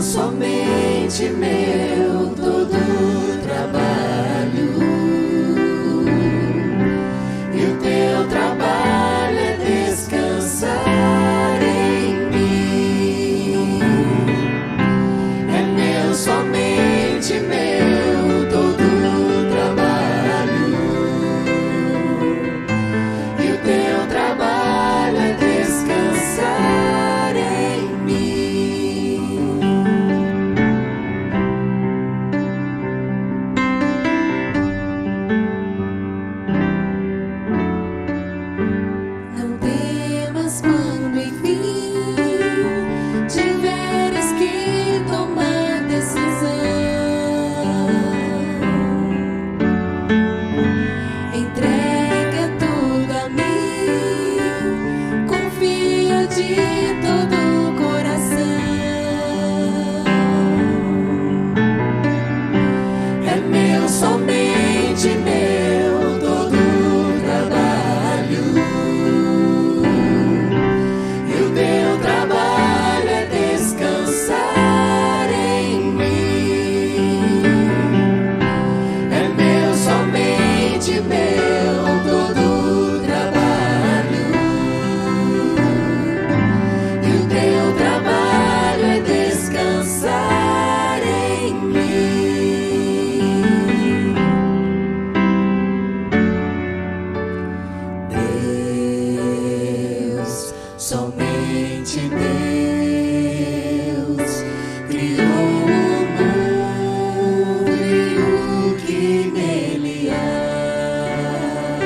somente meu todo trabalho, e o teu trabalho é descansar em mim. É meu, somente meu todo trabalho, e o teu trabalho é descansar em mim. Não temas quando enfim tiveres que tomar decisão. Entrega tudo a mim, confia de todo o coração. É meu, somente meu todo trabalho, e o teu trabalho é descansar em mim. É meu, somente meu todo trabalho, e o teu trabalho é descansar em mim. Deus, somente Deus criou o mundo e o que nele há.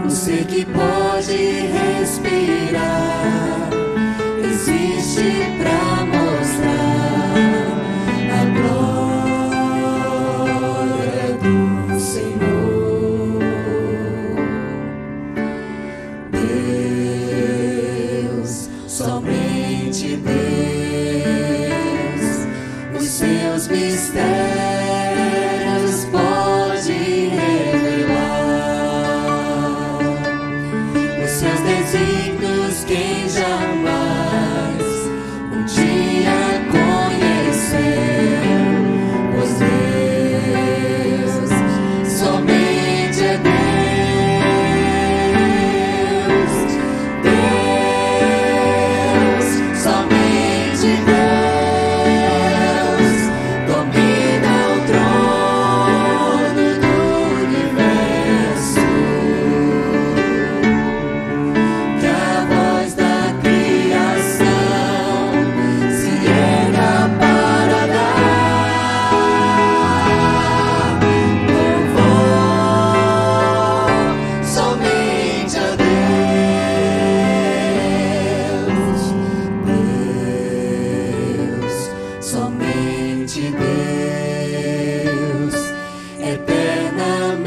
O ser que pode respirar existe pra mostrar a glória do Senhor. Deus, somente Deus, os seus mistérios pode revelar. Os seus desígnios quem jamais um dia conheceu. Pois Deus, somente é Deus. Deus, somente Deus, domina o trono do universo. Que a voz da criação se erga para dar louvor somente a Deus. Deus, somente Deus, eternamente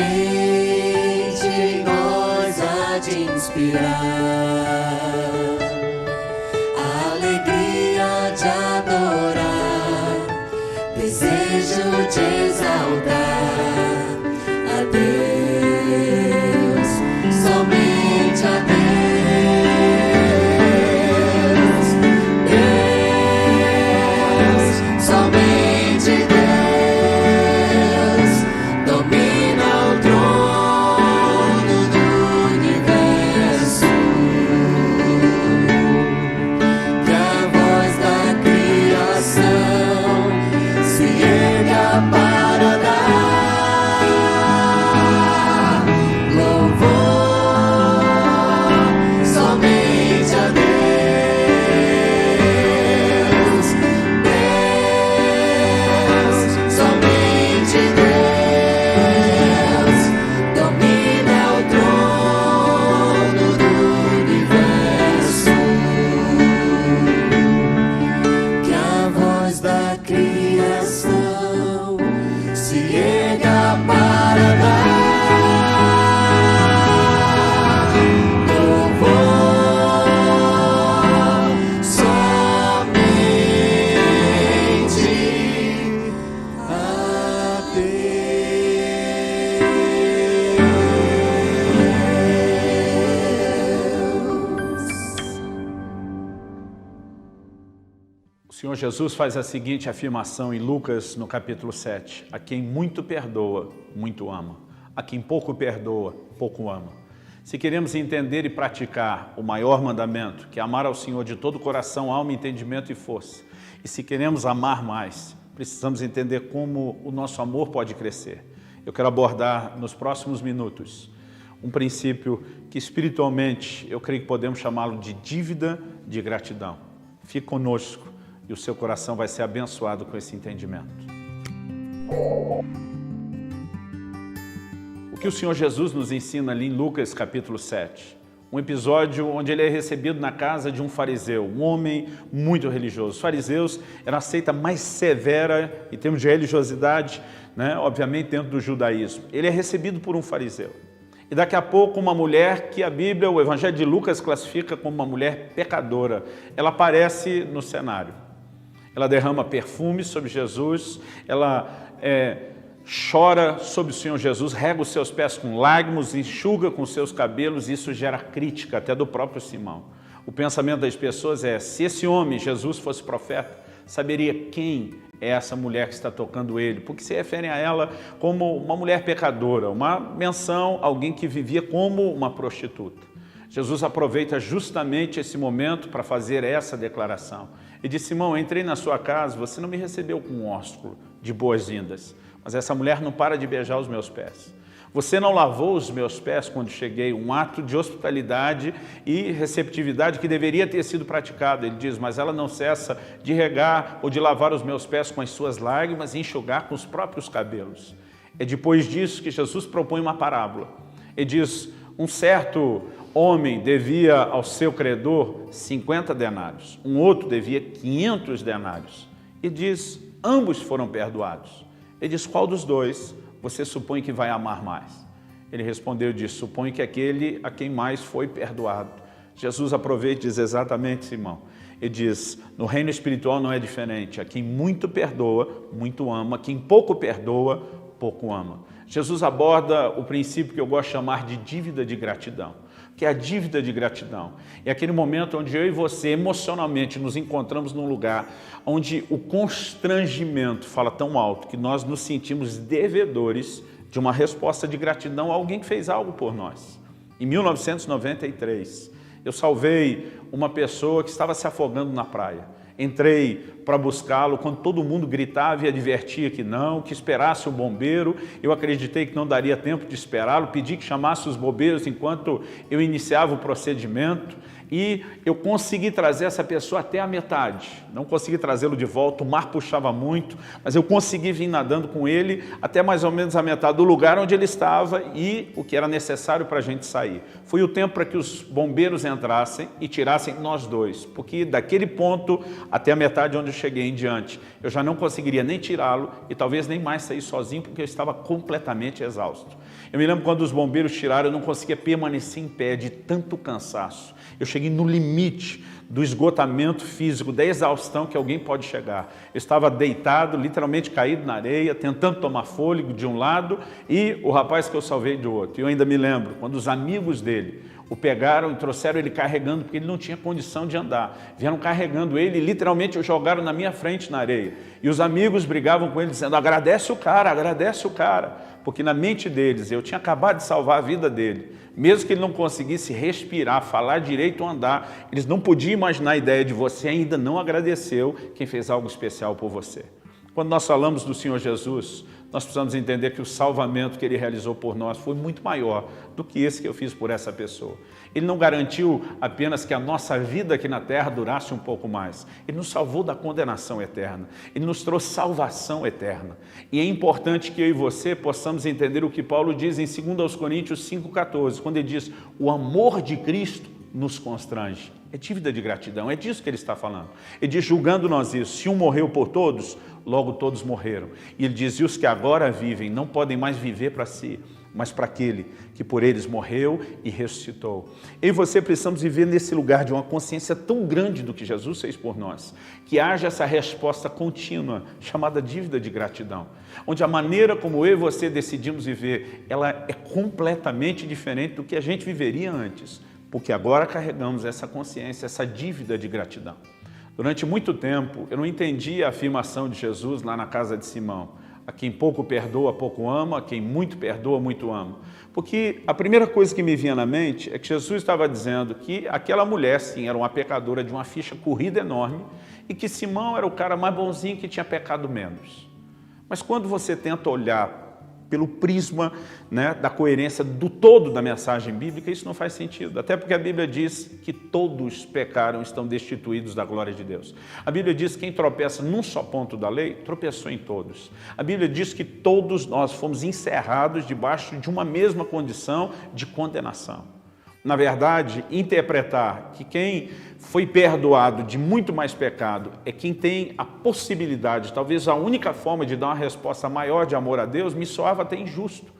nós há de inspirar a alegria de adorar, desejo de exaltar a Deus, somente a Deus. Deus, somente Deus, domina o trono do universo. Que a voz da criação se erga para dar louvor somente a Deus. Deus, somente Deus, domina o trono do universo. Que a voz da criação se erga para dar louvor somente a Deus. O Senhor Senhor Jesus faz a seguinte afirmação em Lucas, no capítulo 7. A quem muito perdoa, muito ama. A quem pouco perdoa, pouco ama. Se queremos entender e praticar o maior mandamento, que é amar ao Senhor de todo o coração, alma, entendimento e força, e se queremos amar mais, precisamos entender como o nosso amor pode crescer. Eu quero abordar nos próximos minutos um princípio que espiritualmente eu creio que podemos chamá-lo de dívida de gratidão. Fique conosco e o seu coração vai ser abençoado com esse entendimento. O que o Senhor Jesus nos ensina ali em Lucas capítulo 7? Um episódio onde ele é recebido na casa de um fariseu, um homem muito religioso. Os fariseus eram a seita mais severa em termos de religiosidade, né? Obviamente dentro do judaísmo. Ele é recebido por um fariseu. E daqui a pouco uma mulher que a Bíblia, o Evangelho de Lucas classifica como uma mulher pecadora, ela aparece no cenário. Ela derrama perfume sobre Jesus, ela chora sobre o Senhor Jesus, rega os seus pés com lágrimas, enxuga com seus cabelos, e isso gera crítica até do próprio Simão. O pensamento das pessoas é, se esse homem, Jesus, fosse profeta, saberia quem é essa mulher que está tocando ele, porque se referem a ela como uma mulher pecadora, uma menção, alguém que vivia como uma prostituta. Jesus aproveita justamente esse momento para fazer essa declaração. E disse, Simão, eu entrei na sua casa, você não me recebeu com um ósculo de boas-vindas, mas essa mulher não para de beijar os meus pés. Você não lavou os meus pés quando cheguei, um ato de hospitalidade e receptividade que deveria ter sido praticado. Ele diz, mas ela não cessa de regar ou de lavar os meus pés com as suas lágrimas e enxugar com os próprios cabelos. É depois disso que Jesus propõe uma parábola. Ele diz, um certo homem devia ao seu credor 50 denários, um outro devia 500 denários. E diz, ambos foram perdoados. Ele diz, qual dos dois você supõe que vai amar mais? Ele respondeu e disse, suponho que aquele a quem mais foi perdoado. Jesus aproveita e diz exatamente, Simão. Ele diz, no reino espiritual não é diferente. A quem muito perdoa, muito ama. Quem pouco perdoa, pouco ama. Jesus aborda o princípio que eu gosto de chamar de dívida de gratidão. Que é a dívida de gratidão. É aquele momento onde eu e você emocionalmente nos encontramos num lugar onde o constrangimento fala tão alto que nós nos sentimos devedores de uma resposta de gratidão a alguém que fez algo por nós. Em 1993, eu salvei uma pessoa que estava se afogando na praia. Entrei para buscá-lo quando todo mundo gritava e advertia que não, que esperasse o bombeiro. Eu acreditei que não daria tempo de esperá-lo, pedi que chamasse os bombeiros enquanto eu iniciava o procedimento e eu consegui trazer essa pessoa até a metade. Não consegui trazê-lo de volta, o mar puxava muito, mas eu consegui vir nadando com ele até mais ou menos a metade do lugar onde ele estava e o que era necessário para a gente sair. Foi o tempo para que os bombeiros entrassem e tirassem nós dois, porque daquele ponto até a metade onde eu cheguei em diante, eu já não conseguiria nem tirá-lo e talvez nem mais sair sozinho, porque eu estava completamente exausto. Eu me lembro quando os bombeiros tiraram, eu não conseguia permanecer em pé de tanto cansaço. Eu cheguei no limite do esgotamento físico, da exaustão que alguém pode chegar. Eu estava deitado, literalmente caído na areia, tentando tomar fôlego de um lado e o rapaz que eu salvei do outro. E eu ainda me lembro, quando os amigos dele o pegaram e trouxeram ele carregando, porque ele não tinha condição de andar. Vieram carregando ele e literalmente o jogaram na minha frente na areia. E os amigos brigavam com ele dizendo, agradece o cara, porque na mente deles, eu tinha acabado de salvar a vida dele. Mesmo que ele não conseguisse respirar, falar direito ou andar, eles não podiam imaginar a ideia de você ainda não agradeceu quem fez algo especial por você. Quando nós falamos do Senhor Jesus, nós precisamos entender que o salvamento que Ele realizou por nós foi muito maior do que esse que eu fiz por essa pessoa. Ele não garantiu apenas que a nossa vida aqui na terra durasse um pouco mais. Ele nos salvou da condenação eterna. Ele nos trouxe salvação eterna. E é importante que eu e você possamos entender o que Paulo diz em 2 Coríntios 5,14, quando ele diz, o amor de Cristo nos constrange. É dívida de gratidão, é disso que ele está falando. Ele diz, julgando nós isso, se um morreu por todos, logo todos morreram. E ele diz, e os que agora vivem não podem mais viver para si, mas para aquele que por eles morreu e ressuscitou. Eu e você precisamos viver nesse lugar de uma consciência tão grande do que Jesus fez por nós, que haja essa resposta contínua, chamada dívida de gratidão, onde a maneira como eu e você decidimos viver, ela é completamente diferente do que a gente viveria antes, porque agora carregamos essa consciência, essa dívida de gratidão. Durante muito tempo, eu não entendia a afirmação de Jesus lá na casa de Simão. A quem pouco perdoa, pouco ama, a quem muito perdoa, muito ama. Porque a primeira coisa que me vinha na mente é que Jesus estava dizendo que aquela mulher, sim, era uma pecadora de uma ficha corrida enorme e que Simão era o cara mais bonzinho que tinha pecado menos. Mas quando você tenta olhar pelo prisma, né, da coerência do todo da mensagem bíblica, isso não faz sentido. Até porque a Bíblia diz que todos pecaram e estão destituídos da glória de Deus. A Bíblia diz que quem tropeça num só ponto da lei, tropeçou em todos. A Bíblia diz que todos nós fomos encerrados debaixo de uma mesma condição de condenação. Na verdade, interpretar que quem foi perdoado de muito mais pecado é quem tem a possibilidade, talvez a única forma de dar uma resposta maior de amor a Deus, me soava até injusto.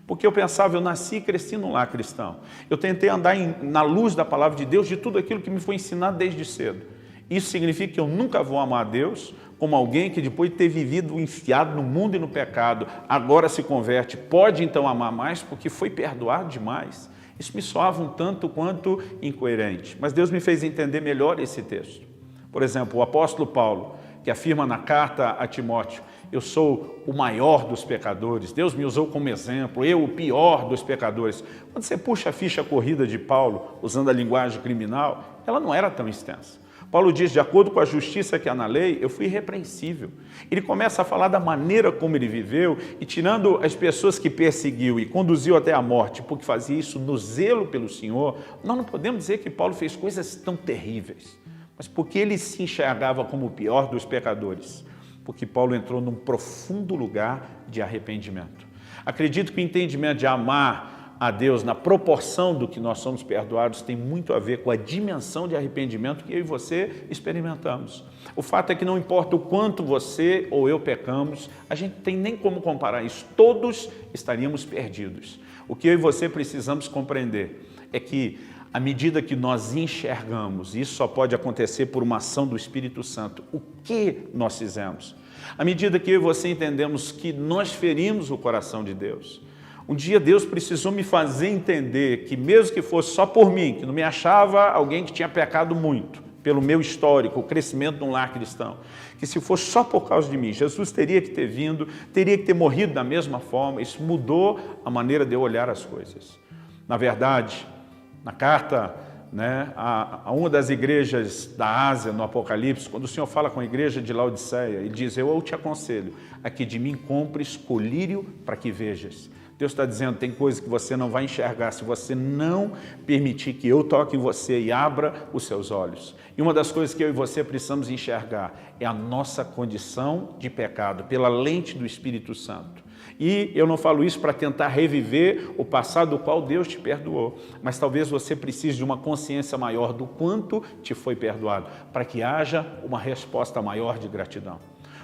Porque eu pensava, eu nasci e cresci num lar cristão. Eu tentei andar na luz da palavra de Deus, de tudo aquilo que me foi ensinado desde cedo. Isso significa que eu nunca vou amar a Deus como alguém que depois de ter vivido enfiado no mundo e no pecado, agora se converte, pode então amar mais porque foi perdoado demais. Isso me soava um tanto quanto incoerente, mas Deus me fez entender melhor esse texto. Por exemplo, o apóstolo Paulo, que afirma na carta a Timóteo, eu sou o maior dos pecadores, Deus me usou como exemplo, eu o pior dos pecadores. Quando você puxa a ficha corrida de Paulo, usando a linguagem criminal, ela não era tão extensa. Paulo diz, de acordo com a justiça que há na lei, eu fui irrepreensível. Ele começa a falar da maneira como ele viveu e tirando as pessoas que perseguiu e conduziu até a morte, porque fazia isso no zelo pelo Senhor, nós não podemos dizer que Paulo fez coisas tão terríveis, mas porque ele se enxergava como o pior dos pecadores, porque Paulo entrou num profundo lugar de arrependimento. Acredito que o entendimento de amar a Deus na proporção do que nós somos perdoados tem muito a ver com a dimensão de arrependimento que eu e você experimentamos. O fato é que não importa o quanto você ou eu pecamos, a gente tem nem como comparar isso, todos estaríamos perdidos. O que eu e você precisamos compreender é que à medida que nós enxergamos, isso só pode acontecer por uma ação do Espírito Santo, o que nós fizemos? À medida que eu e você entendemos que nós ferimos o coração de Deus, um dia Deus precisou me fazer entender que mesmo que fosse só por mim, que não me achava alguém que tinha pecado muito, pelo meu histórico, o crescimento de um lar cristão, que se fosse só por causa de mim, Jesus teria que ter vindo, teria que ter morrido da mesma forma, isso mudou a maneira de eu olhar as coisas. Na verdade, na carta, a uma das igrejas da Ásia, no Apocalipse, quando o Senhor fala com a igreja de Laodiceia, ele diz, eu te aconselho a que de mim compres colírio para que vejas. Deus está dizendo, tem coisas que você não vai enxergar se você não permitir que eu toque em você e abra os seus olhos. E uma das coisas que eu e você precisamos enxergar é a nossa condição de pecado, pela lente do Espírito Santo. E eu não falo isso para tentar reviver o passado do qual Deus te perdoou, mas talvez você precise de uma consciência maior do quanto te foi perdoado, para que haja uma resposta maior de gratidão.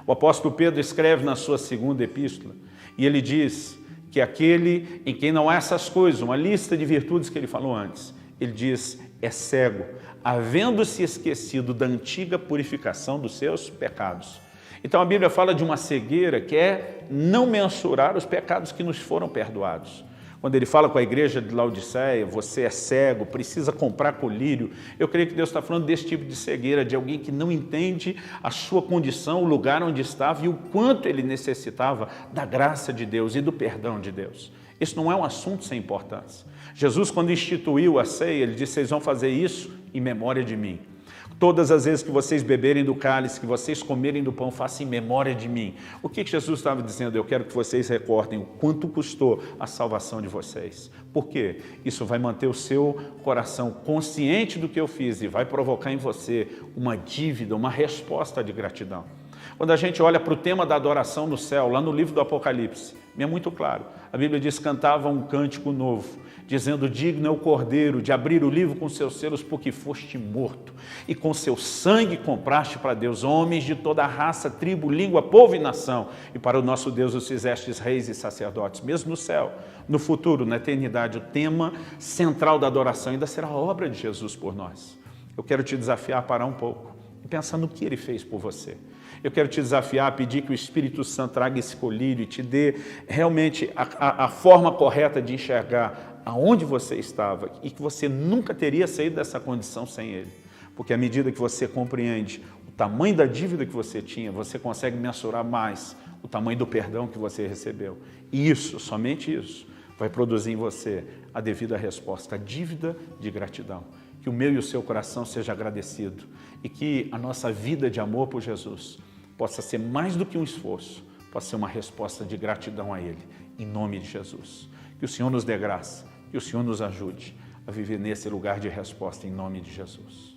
O apóstolo Pedro escreve na sua segunda epístola, e ele diz que aquele em quem não há essas coisas, uma lista de virtudes que ele falou antes, ele diz, é cego, havendo-se esquecido da antiga purificação dos seus pecados. Então a Bíblia fala de uma cegueira que é não mensurar os pecados que nos foram perdoados. Quando ele fala com a igreja de Laodiceia, você é cego, precisa comprar colírio, eu creio que Deus está falando desse tipo de cegueira, de alguém que não entende a sua condição, o lugar onde estava e o quanto ele necessitava da graça de Deus e do perdão de Deus. Isso não é um assunto sem importância. Jesus, quando instituiu a ceia, ele disse, vocês vão fazer isso em memória de mim. Todas as vezes que vocês beberem do cálice, que vocês comerem do pão, façam em memória de mim. O que Jesus estava dizendo? Eu quero que vocês recordem o quanto custou a salvação de vocês. Por quê? Isso vai manter o seu coração consciente do que eu fiz e vai provocar em você uma dívida, uma resposta de gratidão. Quando a gente olha para o tema da adoração no céu, lá no livro do Apocalipse, é muito claro. A Bíblia diz, cantava um cântico novo, dizendo, digno é o Cordeiro de abrir o livro com seus selos, porque foste morto, e com seu sangue compraste para Deus homens de toda a raça, tribo, língua, povo e nação, e para o nosso Deus os fizestes reis e sacerdotes. Mesmo no céu, no futuro, na eternidade, o tema central da adoração ainda será a obra de Jesus por nós. Eu quero te desafiar a parar um pouco e pensar no que Ele fez por você. Eu quero te desafiar a pedir que o Espírito Santo traga esse colírio e te dê realmente a forma correta de enxergar aonde você estava e que você nunca teria saído dessa condição sem Ele. Porque à medida que você compreende o tamanho da dívida que você tinha, você consegue mensurar mais o tamanho do perdão que você recebeu. E isso, somente isso, vai produzir em você a devida resposta, a dívida de gratidão. Que o meu e o seu coração seja agradecido e que a nossa vida de amor por Jesus possa ser mais do que um esforço, possa ser uma resposta de gratidão a Ele, em nome de Jesus. Que o Senhor nos dê graça, que o Senhor nos ajude a viver nesse lugar de resposta, em nome de Jesus.